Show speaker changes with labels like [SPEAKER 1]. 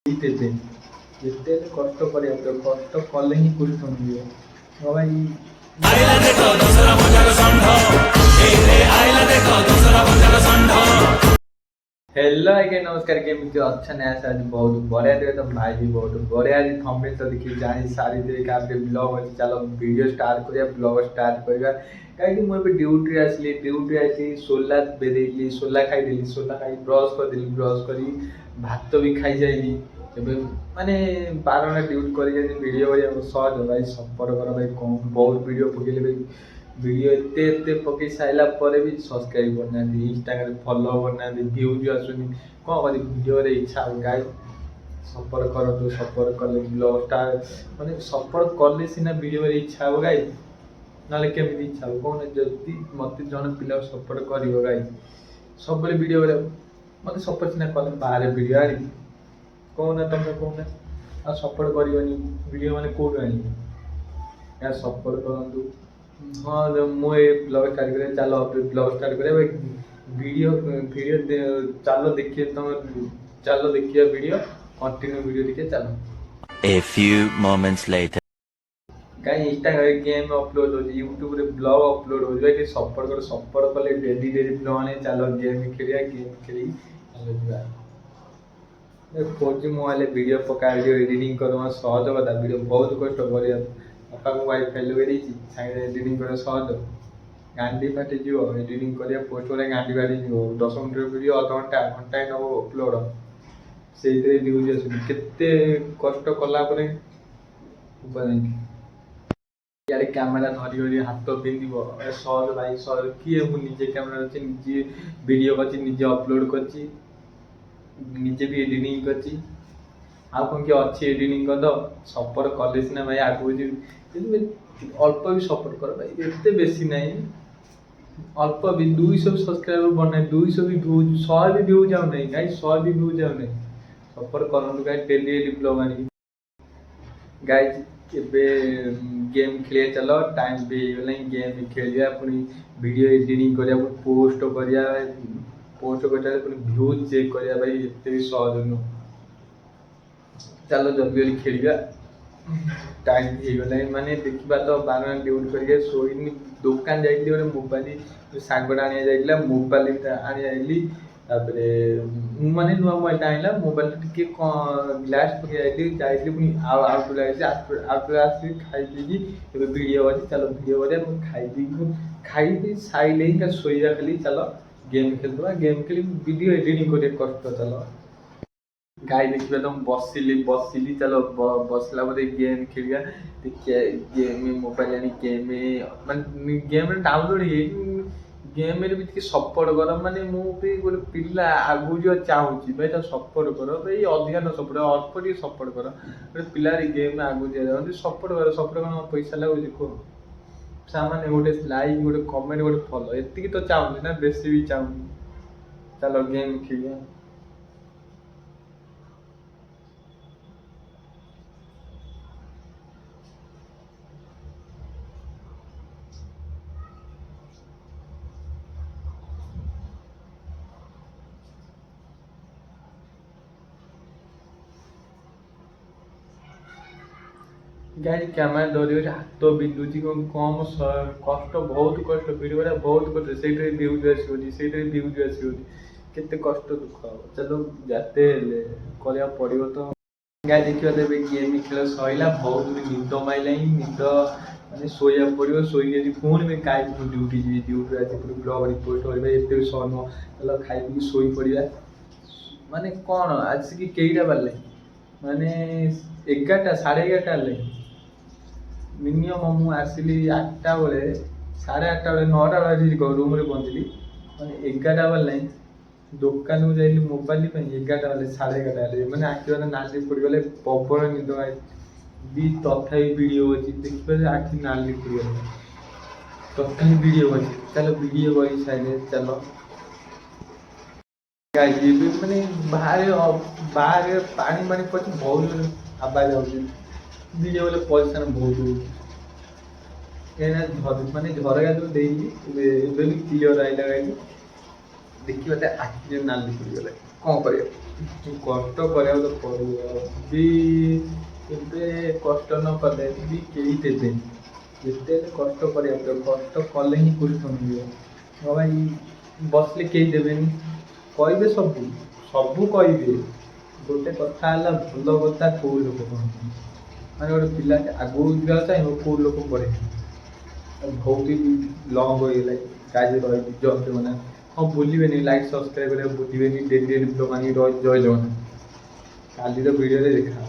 [SPEAKER 1] ଦେବେ ଯେତେ ହେଲେ କଷ୍ଟ କରିବାକୁ ପଡ଼ିବ, କଷ୍ଟ କଲେ ହିଁ କୃଷ୍ଣ ମିଳିବ। ହଁ ଭାଇ हेलो आज्ञा नमस्कार केମିତି ଅଛନ୍ତି ଆଶା ଆଜି ବହୁତ ବଢିଆ ଥିବେ। ତ ଭାଇ ବି ବହୁତ ବଢିଆ ଆଜି ଥମ୍ବନେଲ ତ ଦେଖି ଜାଣି ସାରିଥିବେ କାହା ବ୍ଲଗ ଅଛି। ଚାଲ ଭିଡ଼ିଓ ଷ୍ଟାର୍ଟ କରିବା, ବ୍ଲଗ ଷ୍ଟାର୍ଟ କରିବା। କାହିଁକି ମୁଁ ଏବେ ଡ୍ୟୁଟିରେ ଆସିଲି ସୋଲା ଦେଇଥିଲି, ସୋଲା ଖାଇଦେଲି, ସୋଲା ଖାଇ ବ୍ରସ୍ କରିଦେଲି, ବ୍ରସ୍ କରି ଭାତ ବି ଖାଇସାରିଲି। ଏବେ ମାନେ 12 ଘଣ୍ଟା ଡ୍ୟୁଟି କରିକି ଭିଡ଼ିଓ କରିବାକୁ ସହଜ ଭାଇ, ସପୋର୍ଟ କର ଭାଇ। କ'ଣ ବହୁତ ଭିଡ଼ିଓ ପକେଇଲେ ଭାଇ, ভিডিও এতে পকাই সারা পরে ବି ସବସ୍କ୍ରାଇବ୍ କରୁନାହାନ୍ତି, ଇନଷ୍ଟାଗ୍ରାମରେ ଫଲୋ କରୁନାହାନ୍ତି, ଭ୍ୟୁଜ୍ ଆସୁନି। କ'ଣ କରିବି, ଭିଡ଼ିଓରେ ଇଚ୍ଛା ହବ ଗାଇ ସପୋର୍ଟ କରନ୍ତୁ। ସପୋର୍ଟ କଲେ ବ୍ଲଗ୍ଟା ମାନେ ସପୋର୍ଟ କଲେ ସିନା ଭିଡ଼ିଓରେ ଇଚ୍ଛା ହବ ଗାଇ, ନହେଲେ କେମିତି ଇଚ୍ଛା ହବ କହୁନ। ଯଦି ମୋତେ ଜଣେ ପିଲାକୁ ସପୋର୍ଟ କରିବ ଗାଇ, ସବୁବେଳେ ଭିଡ଼ିଓ କରିବାକୁ ମୋତେ ସପୋର୍ଟ ସିନା କଲେ ବାହାରେ ଭିଡ଼ିଓ ଆଣିବି, କହୁନା ତମେ କହୁନା। ଆଉ ସପୋର୍ଟ କରିବନି ଭିଡ଼ିଓ ମାନେ କେଉଁଠୁ ଆଣିବି? ଏହା ସପୋର୍ଟ କରନ୍ତୁ। ହଁ ମୁଁ ଏ ବ୍ଲଗ ଷ୍ଟାର୍ଟ କରିବା, ଚାଲ ବ୍ଲଗ ଷ୍ଟାର୍ଟ କରିବା ଭାଇ। ଭିଡ଼ିଓ ଚାଲ ଦେଖିବା, ତମ ଚାଲ ଦେଖିବା ଭିଡ଼ିଓ, କଣ୍ଟିନ୍ୟୁ ଭିଡ଼ିଓ ଦେଖିବା ଚାଲ।
[SPEAKER 2] A few moments later.
[SPEAKER 1] କାହିଁ ଇନଷ୍ଟାଗ୍ରାମରେ ଗେମ୍ ଅପଲୋଡ଼ ହେଉଛି, ୟୁଟ୍ୟୁବରେ ବ୍ଲଗ ଅପଲୋଡ଼ ହେଉଛି ଭାଇ। ଟିକେ ସପୋର୍ଟ କର। ସପୋର୍ଟ କଲେ ଡେଲି ବ୍ଲଗ ଆଣେ, ଚାଲ ଗେମ୍ ଖେଳିବା, ଗେମ୍ ଖେଳି ଚାଲ ଯିବା। 4G ମୋବାଇଲରେ ଭିଡ଼ିଓ ପକା, ଭିଡ଼ିଓ ଏଡ଼ିଟିଂ କରିବା ସହଜ କଥା, ଭିଡ଼ିଓ ବହୁତ କଷ୍ଟ କରିବା। ବାପାଙ୍କୁ ୱାଇଫାଇ ଲଗେଇ ଦେଇଛି, ସାଙ୍ଗରେ ଏଡ଼ିଟିଂ କରିବା ସହଜ। ଗାଣ୍ଡି ଫାଟିଯିବ ଏଡ଼ିଟିଂ କରିବା, ପୋଷ୍ଟ କରିବା ଗାଣ୍ଡି ଫାଟିଯିବ। 10 ମିନିଟର ଭିଡ଼ିଓ ଅଧଘଣ୍ଟା ଘଣ୍ଟାଏ ନେବ ଅପଲୋଡ଼, ସେଇଥିରେ ଭ୍ୟୁଜ୍ ଆସୁନି। କେତେ କଷ୍ଟ କଲା ପରେ ଉପାୟ ନାହିଁ। ଇଆଡ଼େ କ୍ୟାମେରା ଧରି ଧରି ହାତ ବିନ୍ଧିବ, ସହଜ ଭାଇ ସହଜ। କିଏ ମୁଁ ନିଜେ କ୍ୟାମେରା ଅଛି, ନିଜେ ଭିଡ଼ିଓ କରିଛି, ନିଜେ ଅପଲୋଡ଼ କରିଛି, ନିଜେ ବି ଏଡ଼ିଟିଂ କରିଛି। ଆଉ କ'ଣ କିଏ ଅଛି ଏଡ଼ିଟିଂ କରିଦେବ? ସପୋର୍ଟ କଲେ ସିନା ଭାଇ ଆଗକୁ ଯିବି। କିନ୍ତୁ ଅଳ୍ପ ବି ସପୋର୍ଟ କର ଭାଇ, ଏତେ ବେଶୀ ନାହିଁ, ଅଳ୍ପ ବି। 200 ସବସ୍କ୍ରାଇବର ବନାଏ, 200 ବି ଭ୍ୟୁଜ୍, 100 ବି ଭ୍ୟୁଜ୍ ଯାଉନାହିଁ ଗାଇ, 100 ବି ଭ୍ୟୁଜ୍ ଯାଉନାହିଁ। ସପୋର୍ଟ କରନ୍ତୁ ଗାଇ, ଡେଲି ବ୍ଲଗ ଆଣିକି ଗାଇ। ଏବେ ଗେମ୍ ଖେଳିବା ଚାଲ, ଟାଇମ୍ ବି ହେଇଗଲାଣି। ଗେମ୍ ଖେଳିବା, ପୁଣି ଭିଡ଼ିଓ ଏଡ଼ିଟିଂ କରିବା, ପୁଣି ପୋଷ୍ଟ କରିବା, ପୋଷ୍ଟ କରିବା ପୁଣି ଭ୍ୟୁଜ୍ ଚେକ୍ କରିବା ଭାଇ, ଏତେ ବି ସହଜ ନୁହଁ। ଚାଲ ଜଲ୍ଦି ଜଲ୍ଦି ଖେଳିବା, ଟାଇମ୍ ହେଇଗଲାଣି। ମାନେ ଦେଖିବା ତ 12 ଘଣ୍ଟା ଡ୍ୟୁଟି କରିକି ଶୋଇନି। ଦୋକାନ ଯାଇଥିଲି ଗୋଟେ ମୋବାଇଲ, ସାଙ୍ଗଟା ଆଣିବା ଯାଇଥିଲା, ମୋବାଇଲଟା ଆଣିବା ଯାଇଥିଲି। ତାପରେ ମୁଁ ମାନେ ନୂଆ ମୋବାଇଲଟା ଆଣିଲା, ମୋବାଇଲଟା ଟିକେ ଗ୍ଲାସ୍ ପକେଇ ଯାଇଥିଲି ପୁଣି ଆଉଟଡୋର ଆସିକି ଖାଇ ପିଇକି ଏବେ ଭିଡ଼ିଓ ଅଛି, ଚାଲ ଭିଡ଼ିଓ କରିବା। ମୁଁ ଖାଇବି ସାଇଲେ ହିଁ ଶୋଇବା ଖାଲି। ଚାଲ ଗେମ୍ ଖେଳିଦେବା, ଗେମ୍ ଖେଳି ଭିଡ଼ିଓ ଏଡ଼ିଟିଂ କରିବା କଷ୍ଟ। ଚାଲ ଗାଈ ଦେଖିବା ତ ମୁଁ ବସିଲି ଚାଲ ବସିଲା ପରେ ଗେମ୍ ଖେଳିବା। ଦେଖିବା ଗେମ୍ ମୋବାଇଲ ଆଣି ଗେମ୍ ମାନେ ଗେମ୍ରେ ଡାଉନଲୋଡ଼ ହେଇଯାଇଛି। ଗେମ୍ରେ ବି ଟିକେ ସପୋର୍ଟ କର। ମାନେ ମୁଁ ବି ଗୋଟେ ପିଲା ଆଗକୁ ଯିବା ଚାହୁଁଛି ଭାଇ, ତାକୁ ସପୋର୍ଟ କର ଭାଇ। ଅଧିକା ନ ସପୋର୍ଟ, ଅଳ୍ପ ଟିକେ ସପୋର୍ଟ କର। ଗୋଟେ ପିଲାର ଗେମ୍ ଆଗକୁ ଯିବା ସପୋର୍ଟ କର। ସପୋର୍ଟ କଣ ପଇସା ଲାଗୁଛି କୁହ? ସାମାନ୍ୟ ଗୋଟେ ଲାଇକ୍, ଗୋଟେ କମେଣ୍ଟ, ଗୋଟେ ଫଲୋ, ଏତିକି ତ ଚାହୁଁଛି ନା, ବେଶୀ ବି ଚାହୁଁନି। ଚାଲ ଗେମ୍ ଖେଳିବା। ଗାଈ କ୍ୟାମେରା ଧରି ହାତ ବିନ୍ଧୁଛି, କମ୍ କଷ୍ଟ, ବହୁତ କଷ୍ଟ। ଭିଡ଼ିଓ ଗୁଡ଼ା ବହୁତ କଷ୍ଟ, ସେଇଥିରେ ଭ୍ୟୁଜ୍ ଆସିବନି, ସେଇଥିରେ ଭ୍ୟୁଜ୍ ଆସିବନି। କେତେ କଷ୍ଟ ଦୁଃଖ ହବ। ଚାଲ ଯାତେ ହେଲେ କରିବାକୁ ପଡ଼ିବ ତ ଗାଈ। ଦେଖିବା ତ ଏବେ ଗେମ୍ ଖେଳ ସରିଲା, ବହୁତ ବି ନିଦ ମାଇଲାଣି। ନିଦ ମାନେ ଶୋଇବାକୁ ପଡ଼ିବ। ଶୋଇକି ଆଜି ପୁଣି ବି ଗାଈ ଡ୍ୟୁଟି ଯିବି, ଡ୍ୟୁଟିରେ ଆଜି ପୁଣି ବ୍ଲଗ ପୋଷ୍ଟ କରିବା। ଏତେ ବି ସହ ନୁହଁ, ଚାଲ ଖାଇ ପିଇକି ଶୋଇ ପଡ଼ିବା। ମାନେ କ'ଣ ଆସିକି କେଇଟା ବାଜିଲାଣି, ମାନେ 11ଟା, 11:30 ହେଲାଣି। ମିନିମମ୍ ମୁଁ ଆସିଲି 8ଟା ବେଳେ, 8:30 ବେଳେ, 9ଟା ବେଳେ ଆସିକି ରୁମ୍ରେ ପହଞ୍ଚିଲି। ମାନେ 11ଟା ବାଜିଲାଣି। ଦୋକାନକୁ ଯାଇଥିଲି ମୋବାଇଲ ପାଇଁ, 11ଟା ବେଳେ, 11:30 ହେଲେ ମାନେ ଆଖି ମାନେ ନାଲି ପଡ଼ିଗଲେ। ପ୍ରବଳ ନିଦ ବି, ତଥାପି ଭିଡ଼ିଓ ଅଛି ଦେଖିବା ଯେ ଆଖି ନାଲି ପଡ଼ିଗଲା। ତଥାପି ଭିଡ଼ିଓ ଅଛି, ଚାଲ ଭିଡ଼ିଓ କରି ସାରିଲେ ଚାଲ ଗାଈ। ମାନେ ବାହାରେ ପାଣି ପଡ଼ିଛି, ବହୁତ ଆବାଜ ହେଉଛି। ଭିଡ଼ିଓ ଗଲେ ପଇସା ବହୁତ ହଉଛି। ମାନେ ଝରକା ଯୋଉ ଦେଇଛି, ଏବେ ବି କ୍ଲିଅର ଆଇଲା ଗାଈ। ଦେଖିବା ଆଖି ନାଲି ପଡ଼ିଗଲା। କ'ଣ କରିବା କଷ୍ଟ କରିବାକୁ ତ ପଡ଼ିବ ବି ଏବେ କଷ୍ଟ ନ କଲେ ବି କେହି ଦେବେନି ଯେତେ ହେଲେ କଷ୍ଟ କରିବାକୁ ପଡ଼ିବ କଷ୍ଟ କଲେ ହିଁ ପୁରୁଷ ମିଳିବ ହଁ ଭାଇ ବସିଲେ କେହି ଦେବେନି କହିବେ ସବୁ କହିବେ ଗୋଟେ କଥା ହେଲା ଭଲ କଥା କେଉଁ ଲୋକ କହନ୍ତି ମାନେ ଗୋଟେ ପିଲାଟେ ଆଗକୁ ଯିବାକୁ ଚାହିଁବ କେଉଁ ଲୋକ ପଢ଼େ ବହୁତ ଲଙ୍ଗ୍ ହୋଇଗଲା କାଜେ ରହିବି ଜୟ ଜଗନ୍ନାଥ ହଁ ଭୁଲିବେନି ଲାଇକ୍ ସବସ୍କ୍ରାଇବ୍ କରିବାକୁ ଭୁଲିବେନି ଡେଲି ଡେଲି ବ୍ଲଗ୍ ଆଣିକି ଜୟ ଜଗନ୍ନାଥ କାଲିର ଭିଡ଼ିଓରେ ଦେଖା